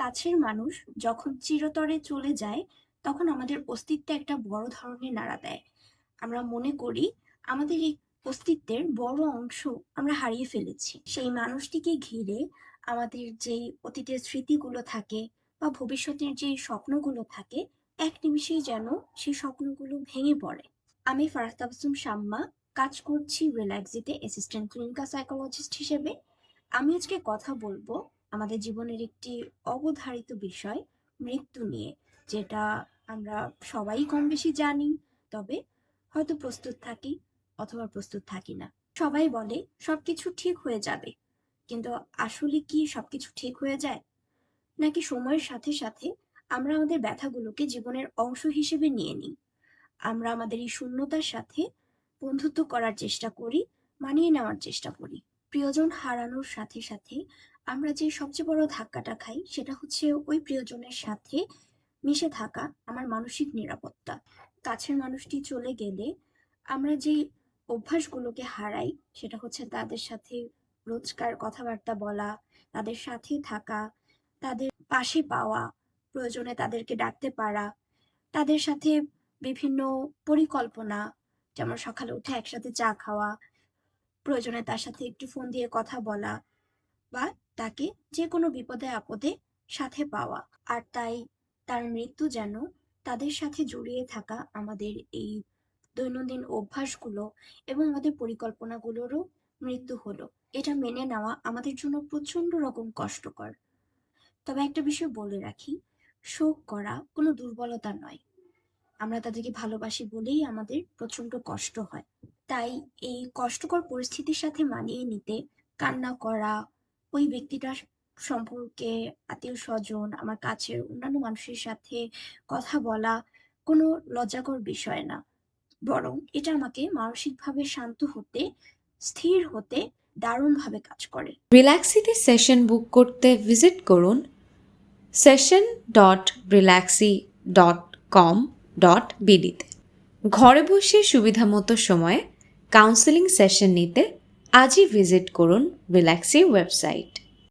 কাছের মানুষ যখন চিরতরে চলে যায়, তখন আমাদের অস্তিত্বে একটা বড় ধরনের নাড়া দেয়। আমরা মনে করি আমাদের এই অস্তিত্বের বড় অংশ আমরা হারিয়ে ফেলেছি। সেই মানুষটিকে ঘিরে আমাদের যে অতীতের স্মৃতিগুলো থাকে বা ভবিষ্যতের যে স্বপ্নগুলো থাকে, এক নিমিষেই যেন সেই স্বপ্নগুলো ভেঙে পড়ে। আমি ফারাহ তাবাসসুম শাম্মা, কাজ করছি রিল্যাক্সিতে অ্যাসিস্ট্যান্ট ক্লিনিক্যাল সাইকোলজিস্ট হিসেবে। আমি আজকে কথা বলবো আমাদের জীবনের একটি অবধারিত বিষয়, মৃত্যু নিয়ে, যেটা আমরা সবাই কম বেশি জানি, তবে হয়তো প্রস্তুত থাকি অথবা প্রস্তুত থাকি না। সবাই বলে সবকিছু ঠিক হয়ে যাবে, কিন্তু আসলে কি সবকিছু ঠিক হয়ে যায়? নাকি সময়ের সাথে সাথে আমরা আমাদের ব্যথাগুলোকে জীবনের অংশ হিসেবে নিয়ে নিই? আমরা আমাদের এই শূন্যতার সাথে বন্ধুত্ব করার চেষ্টা করি, মানিয়ে নেওয়ার চেষ্টা করি। প্রিয়জন হারানোর সাথে সাথে আমরা যে সবচেয়ে বড় ধাক্কাটা খাই, সেটা হচ্ছে ওই প্রিয়জনের সাথে মিশে থাকা আমার মানসিক নিরাপত্তা। কাছের মানুষটি চলে গেলে আমরা যে অভ্যাসগুলোকে হারাই, সেটা হচ্ছে তাদের সাথে রোজকার কথাবার্তা বলা, তাদের সাথে থাকা, তাদের পাশে পাওয়া, প্রয়োজনে তাদেরকে ডাকতে পারা, তাদের সাথে বিভিন্ন পরিকল্পনা, যেমন সকালে উঠে একসাথে চা খাওয়া, প্রয়োজনে তার সাথে একটু ফোন দিয়ে কথা বলা, বা তাকে যে কোনো বিপদে আপদে সাথে পাওয়া। আর তাই তার মৃত্যু যেন তাদের সাথে জড়িয়ে থাকা আমাদের এই দৈনন্দিন অভ্যাসগুলো এবং আমাদের পরিকল্পনাগুলোরও মৃত্যু হলো, এটা মেনে নেওয়া আমাদের জন্য প্রচন্ড রকম কষ্টকর। তবে একটা বিষয় বলে রাখি, শোক করা কোনো দুর্বলতা নয়। আমরা তাদেরকে ভালোবাসি বলেই আমাদের প্রচন্ড কষ্ট হয়। তাই এই কষ্টকর পরিস্থিতির সাথে মানিয়ে নিতে কান্না করা, ওই ব্যক্তিটার সম্পর্কে আত্মীয় স্বজন, আমার কাছের অন্যান্য মানুষের সাথে কথা বলা কোনো লজ্জাকর বিষয় না, বরং এটা আমাকে মানসিকভাবে শান্ত হতে, স্থির হতে দারুণভাবে কাজ করে। রিল্যাক্সিতে সেশন বুক করতে ভিজিট করুন session.relaxy.com.bd তে। ঘরে বসে সুবিধামতো সময়ে কাউন্সেলিং সেশন নিতে আজই ভিজিট করুন রিল্যাক্সি ওয়েবসাইট।